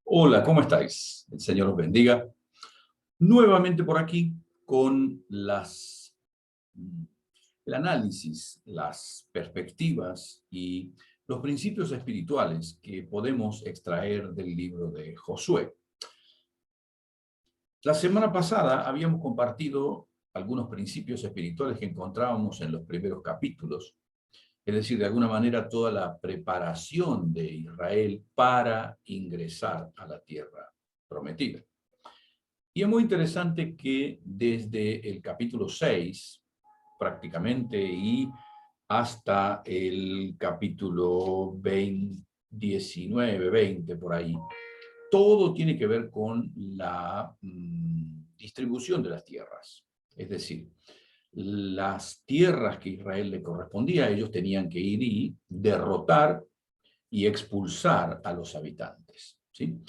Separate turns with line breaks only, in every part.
Hola, ¿cómo estáis? El Señor os bendiga. Nuevamente por aquí con el análisis, las perspectivas y los principios espirituales que podemos extraer del libro de Josué. La semana pasada habíamos compartido algunos principios espirituales que encontrábamos en los primeros capítulos, es decir, de alguna manera toda la preparación de Israel para ingresar a la tierra prometida. Y es muy interesante que desde el capítulo 6, prácticamente, y hasta el capítulo 19, 20, por ahí, todo tiene que ver con la distribución de las tierras. Es decir, las tierras que Israel le correspondía, ellos tenían que ir y derrotar y expulsar a los habitantes, ¿sí?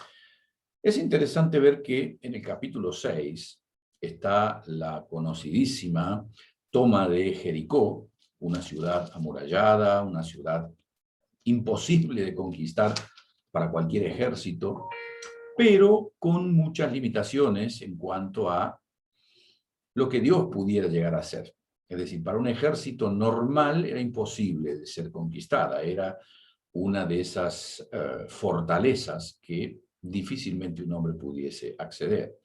Es interesante ver que en el capítulo 6 está la conocidísima toma de Jericó, una ciudad amurallada, una ciudad imposible de conquistar para cualquier ejército, pero con muchas limitaciones en cuanto a lo que Dios pudiera llegar a hacer. Es decir, para un ejército normal era imposible de ser conquistada, era una de esas fortalezas que difícilmente un hombre pudiese acceder.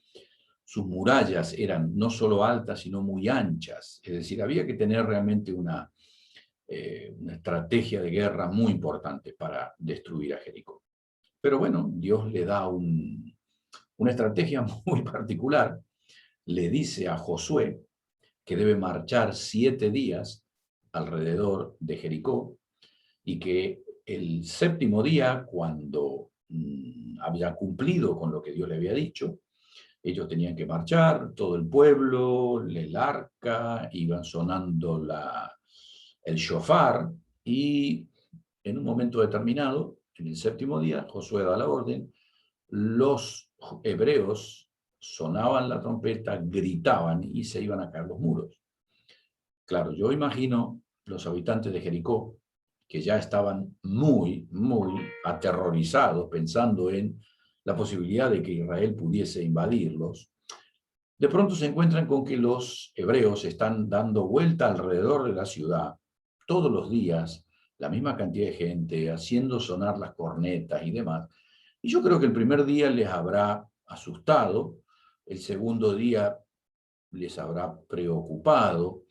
Sus murallas eran no solo altas, sino muy anchas, es decir, había que tener realmente una estrategia de guerra muy importante para destruir a Jericó. Pero bueno, Dios le da una estrategia muy particular, le dice a Josué que debe marchar 7 días alrededor de Jericó y que el séptimo día, cuando había cumplido con lo que Dios le había dicho, ellos tenían que marchar, todo el pueblo, el arca, iban sonando el shofar, y en un momento determinado, en el séptimo día, Josué da la orden, los hebreos sonaban la trompeta, gritaban y se iban a caer los muros. Claro, yo imagino los habitantes de Jericó, que ya estaban muy aterrorizados pensando en la posibilidad de que Israel pudiese invadirlos, de pronto se encuentran con que los hebreos están dando vuelta alrededor de la ciudad todos los días, la misma cantidad de gente, haciendo sonar las cornetas y demás. Y yo creo que el primer día les habrá asustado, el segundo día les habrá preocupado,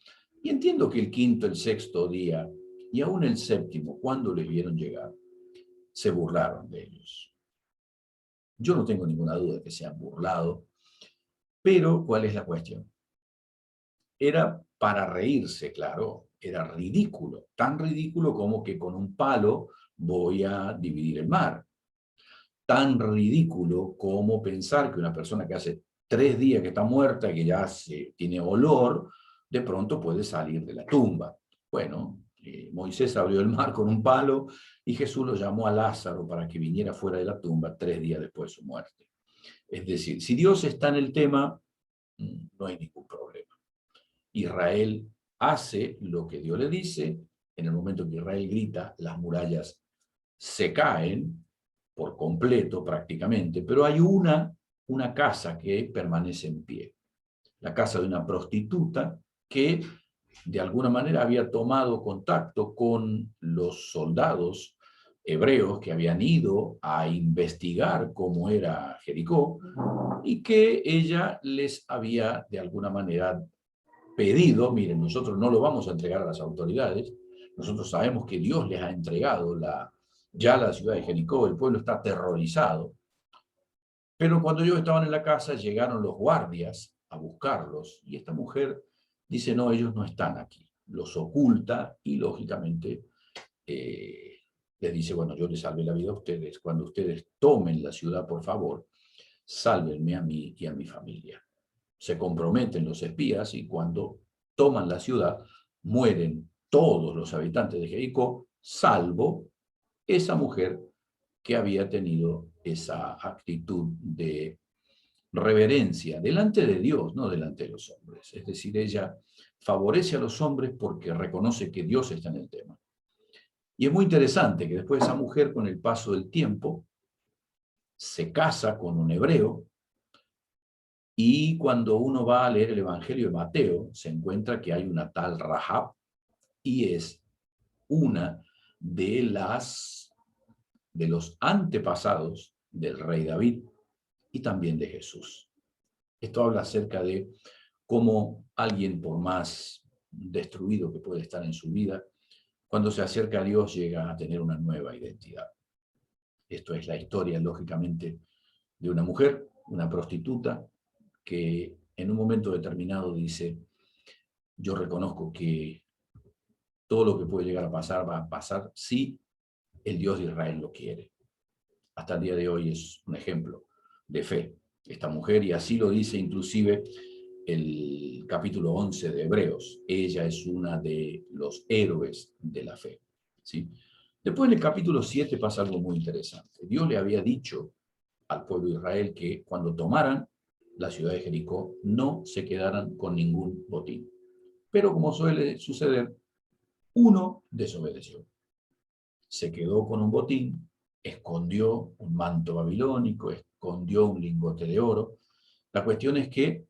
y entiendo que el quinto, el sexto día, y aún el séptimo, cuando les vieron llegar, se burlaron de ellos. Yo no tengo ninguna duda de que se han burlado, pero ¿cuál es la cuestión? Era para reírse, claro, era ridículo, tan ridículo como que con un palo voy a dividir el mar. Tan ridículo como pensar que una persona que hace 3 días que está muerta, que ya tiene olor, de pronto puede salir de la tumba. Bueno, Moisés abrió el mar con un palo y Jesús lo llamó a Lázaro para que viniera fuera de la tumba 3 días después de su muerte. Es decir, si Dios está en el tema, no hay ningún problema. Israel hace lo que Dios le dice. En el momento que Israel grita, las murallas se caen por completo prácticamente, pero hay una casa que permanece en pie, la casa de una prostituta que de alguna manera había tomado contacto con los soldados hebreos que habían ido a investigar cómo era Jericó, y que ella les había de alguna manera pedido: miren, nosotros no lo vamos a entregar a las autoridades, nosotros sabemos que Dios les ha entregado ya la ciudad de Jericó, el pueblo está aterrorizado, pero cuando ellos estaban en la casa llegaron los guardias a buscarlos, y esta mujer dice: no, ellos no están aquí, los oculta, y lógicamente les dice: bueno, yo les salvé la vida a ustedes, cuando ustedes tomen la ciudad, por favor, sálvenme a mí y a mi familia. Se comprometen los espías, y cuando toman la ciudad, mueren todos los habitantes de Jericó, salvo esa mujer que había tenido esa actitud de reverencia delante de Dios, no delante de los hombres. Es decir, ella favorece a los hombres porque reconoce que Dios está en el tema. Y es muy interesante que después esa mujer, con el paso del tiempo, se casa con un hebreo, y cuando uno va a leer el Evangelio de Mateo, se encuentra que hay una tal Rahab, y es una de los antepasados del rey David y también de Jesús. Esto habla acerca de cómo alguien, por más destruido que puede estar en su vida, cuando se acerca a Dios llega a tener una nueva identidad. Esto es la historia, lógicamente, de una mujer, una prostituta, que en un momento determinado dice: yo reconozco que todo lo que puede llegar a pasar va a pasar si el Dios de Israel lo quiere. Hasta el día de hoy es un ejemplo de fe esta mujer, y así lo dice inclusive el capítulo 11 de Hebreos. Ella es una de los héroes de la fe, ¿sí? Después en el capítulo 7 pasa algo muy interesante. Dios le había dicho al pueblo de Israel que cuando tomaran la ciudad de Jericó no se quedaran con ningún botín. Pero como suele suceder, uno desobedeció. Se quedó con un botín, escondió un manto babilónico, escondió un lingote de oro. La cuestión es que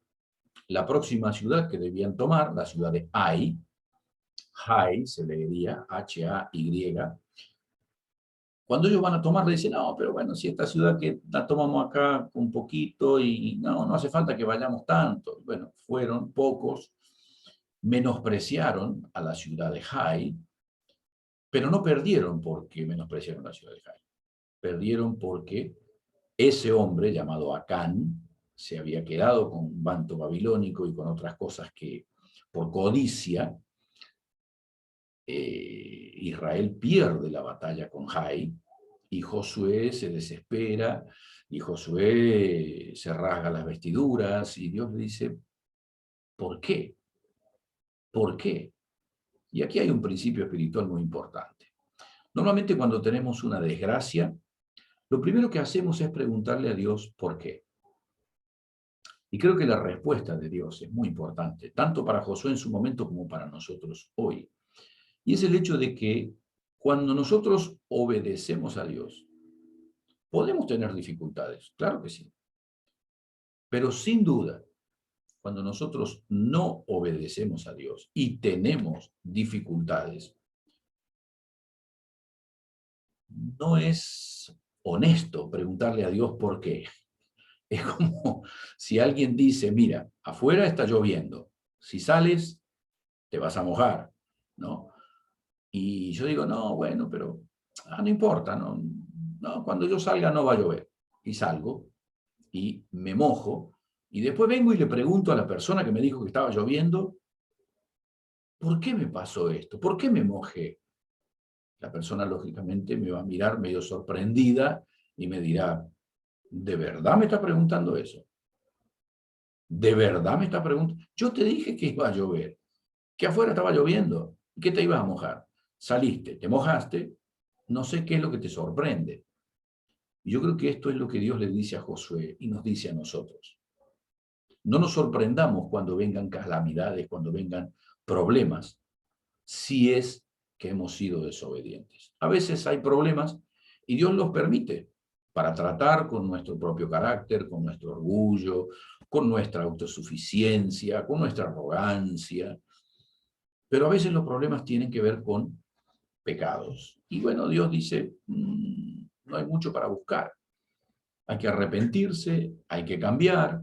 la próxima ciudad que debían tomar, la ciudad de Ai, Hai se leería Hay, cuando ellos van a tomar le dicen: no, pero bueno, si esta ciudad que la tomamos acá un poquito y no hace falta que vayamos tanto. Bueno, fueron pocos, menospreciaron a la ciudad de Hai, pero no perdieron porque menospreciaron la ciudad de Hai. Perdieron porque ese hombre llamado Acán se había quedado con un manto babilónico y con otras cosas que, por codicia, Israel pierde la batalla con Hai, y Josué se desespera, y Josué se rasga las vestiduras, y Dios le dice: ¿por qué? ¿Por qué? Y aquí hay un principio espiritual muy importante. Normalmente cuando tenemos una desgracia, lo primero que hacemos es preguntarle a Dios ¿por qué? Y creo que la respuesta de Dios es muy importante, tanto para Josué en su momento como para nosotros hoy. Y es el hecho de que cuando nosotros obedecemos a Dios, podemos tener dificultades, claro que sí. Pero sin duda, cuando nosotros no obedecemos a Dios y tenemos dificultades, no es honesto preguntarle a Dios por qué. Es como si alguien dice: mira, afuera está lloviendo, si sales te vas a mojar, ¿no? Y yo digo: no, bueno, pero no importa, no, cuando yo salga no va a llover. Y salgo y me mojo, y después vengo y le pregunto a la persona que me dijo que estaba lloviendo: ¿por qué me pasó esto? ¿Por qué me mojé? La persona lógicamente me va a mirar medio sorprendida y me dirá: ¿de verdad me está preguntando eso? ¿De verdad me está preguntando? Yo te dije que iba a llover, que afuera estaba lloviendo, y que te ibas a mojar. Saliste, te mojaste, no sé qué es lo que te sorprende. Y yo creo que esto es lo que Dios le dice a Josué y nos dice a nosotros. No nos sorprendamos cuando vengan calamidades, cuando vengan problemas, si es que hemos sido desobedientes. A veces hay problemas y Dios los permite para tratar con nuestro propio carácter, con nuestro orgullo, con nuestra autosuficiencia, con nuestra arrogancia. Pero a veces los problemas tienen que ver con pecados. Y bueno, Dios dice: no hay mucho para buscar. Hay que arrepentirse, hay que cambiar,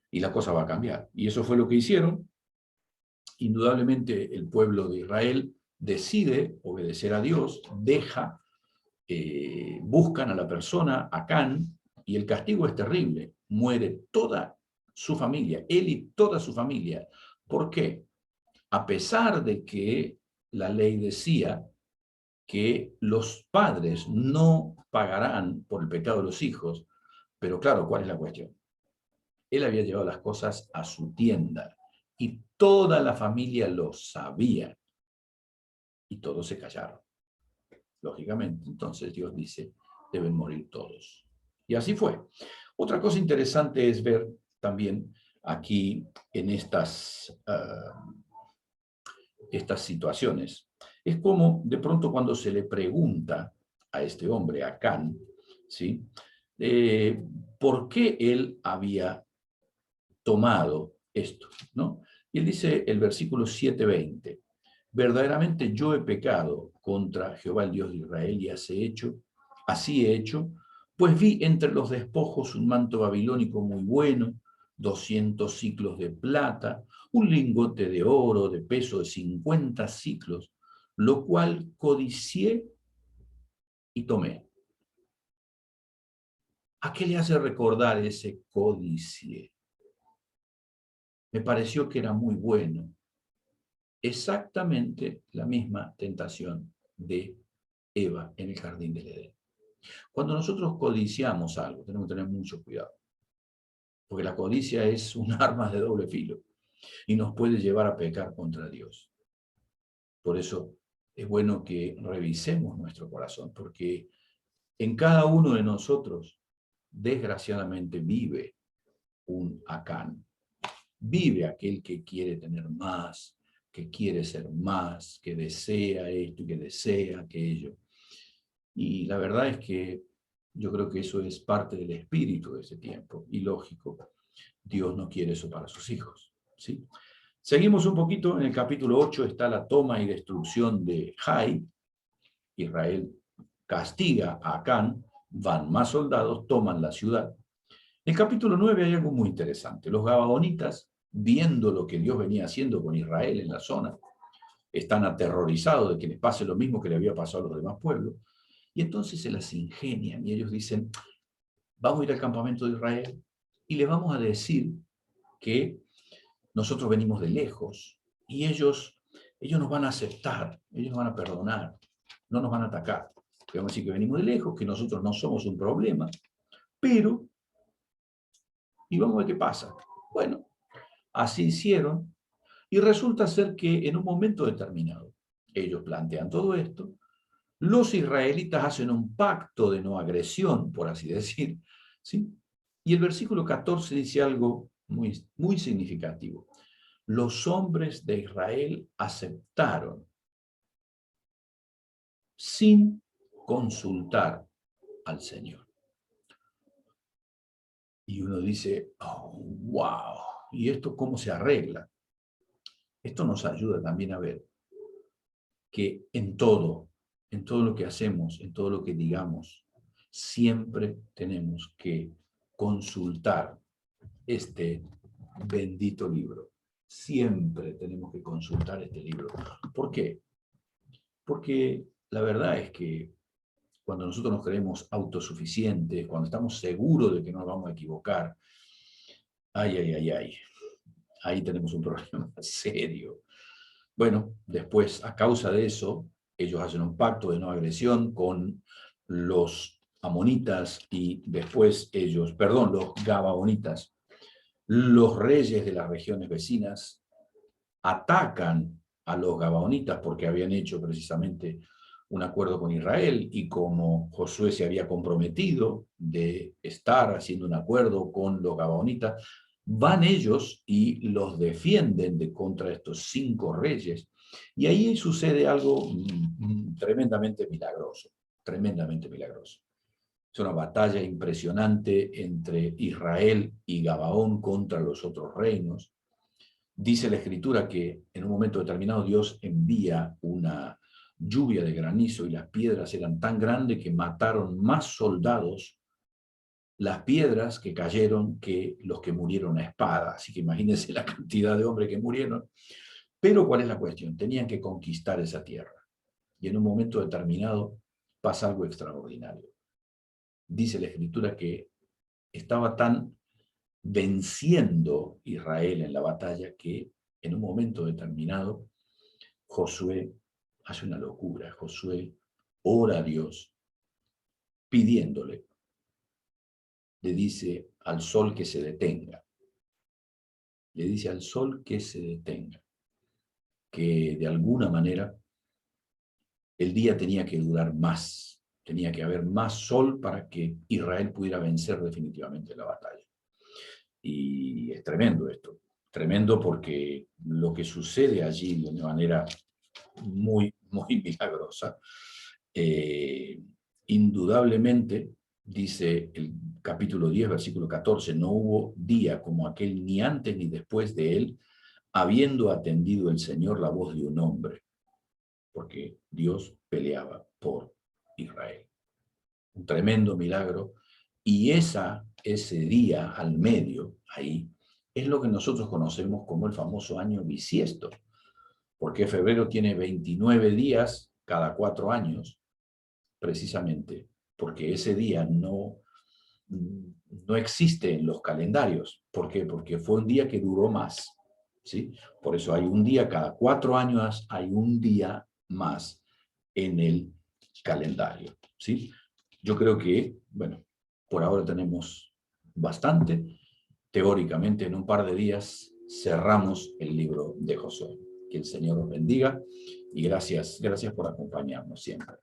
y la cosa va a cambiar. Y eso fue lo que hicieron. Indudablemente el pueblo de Israel decide obedecer a Dios, buscan a la persona, a Acán, y el castigo es terrible. Muere toda su familia, él y toda su familia. ¿Por qué? A pesar de que la ley decía que los padres no pagarán por el pecado de los hijos, pero claro, ¿cuál es la cuestión? Él había llevado las cosas a su tienda y toda la familia lo sabía, y todos se callaron. Lógicamente, entonces Dios dice: deben morir todos. Y así fue. Otra cosa interesante es ver también aquí en estas situaciones, es como de pronto cuando se le pregunta a este hombre, a Acán, ¿sí? por qué él había tomado esto, ¿no? Y él dice el versículo 7:20, verdaderamente yo he pecado contra Jehová el Dios de Israel y así he hecho, pues vi entre los despojos un manto babilónico muy bueno, 200 siclos de plata, un lingote de oro de peso de 50 siclos, lo cual codicié y tomé. ¿A qué le hace recordar ese codicié? Me pareció que era muy bueno. Exactamente la misma tentación de Eva en el jardín del Edén. Cuando nosotros codiciamos algo, tenemos que tener mucho cuidado, porque la codicia es un arma de doble filo y nos puede llevar a pecar contra Dios. Por eso es bueno que revisemos nuestro corazón, porque en cada uno de nosotros, desgraciadamente, vive un Acán. Vive aquel que quiere tener más, que quiere ser más, que desea esto y que desea aquello. Y la verdad es que yo creo que eso es parte del espíritu de ese tiempo. Y lógico, Dios no quiere eso para sus hijos, ¿sí? Seguimos un poquito, en el capítulo 8 está la toma y destrucción de Jai. Israel castiga a Acán, van más soldados, toman la ciudad. En el capítulo 9 hay algo muy interesante. Los gabaonitas, viendo lo que Dios venía haciendo con Israel en la zona, están aterrorizados de que les pase lo mismo que le había pasado a los demás pueblos, y entonces se las ingenian y ellos dicen, vamos a ir al campamento de Israel y les vamos a decir que nosotros venimos de lejos y ellos nos van a aceptar, ellos nos van a perdonar, no nos van a atacar. Vamos a decir que venimos de lejos, que nosotros no somos un problema, pero, y vamos a ver qué pasa. Bueno, así hicieron, y resulta ser que en un momento determinado, ellos plantean todo esto, los israelitas hacen un pacto de no agresión, por así decir, ¿sí? Y el versículo 14 dice algo muy, muy significativo. Los hombres de Israel aceptaron sin consultar al Señor. Y uno dice, oh, wow, ¿y esto cómo se arregla? Esto nos ayuda también a ver que en todo lo que hacemos, en todo lo que digamos, siempre tenemos que consultar este bendito libro. Siempre tenemos que consultar este libro. ¿Por qué? Porque la verdad es que cuando nosotros nos creemos autosuficientes, cuando estamos seguros de que no nos vamos a equivocar, ahí tenemos un problema serio. Bueno, después, a causa de eso, ellos hacen un pacto de no agresión con los amonitas y después los gabaonitas, los reyes de las regiones vecinas, atacan a los gabaonitas porque habían hecho precisamente un acuerdo con Israel y como Josué se había comprometido de estar haciendo un acuerdo con los gabaonitas, van ellos y los defienden de contra estos 5 reyes. Y ahí sucede algo tremendamente milagroso, tremendamente milagroso. Es una batalla impresionante entre Israel y Gabaón contra los otros reinos. Dice la Escritura que en un momento determinado Dios envía una lluvia de granizo y las piedras eran tan grandes que mataron más soldados las piedras que cayeron que los que murieron a espada. Así que imagínense la cantidad de hombres que murieron. Pero ¿cuál es la cuestión? Tenían que conquistar esa tierra. Y en un momento determinado pasa algo extraordinario. Dice la Escritura que estaba tan venciendo Israel en la batalla que en un momento determinado Josué hace una locura. Josué ora a Dios pidiéndole, le dice al sol que se detenga, le dice al sol que se detenga, que de alguna manera el día tenía que durar más, tenía que haber más sol para que Israel pudiera vencer definitivamente la batalla. Y es tremendo esto, tremendo porque lo que sucede allí de una manera muy, muy milagrosa, indudablemente, dice capítulo 10, versículo 14, no hubo día como aquel ni antes ni después de él, habiendo atendido el Señor la voz de un hombre, porque Dios peleaba por Israel. Un tremendo milagro. Y ese día al medio, ahí, es lo que nosotros conocemos como el famoso año bisiesto, porque febrero tiene 29 días cada 4 años, precisamente porque ese día no existe en los calendarios. ¿Por qué? Porque fue un día que duró más, ¿sí? Por eso hay un día, cada 4 años hay un día más en el calendario, ¿sí? Yo creo que, bueno, por ahora tenemos bastante. Teóricamente, en un par de días cerramos el libro de Josué. Que el Señor los bendiga y gracias por acompañarnos siempre.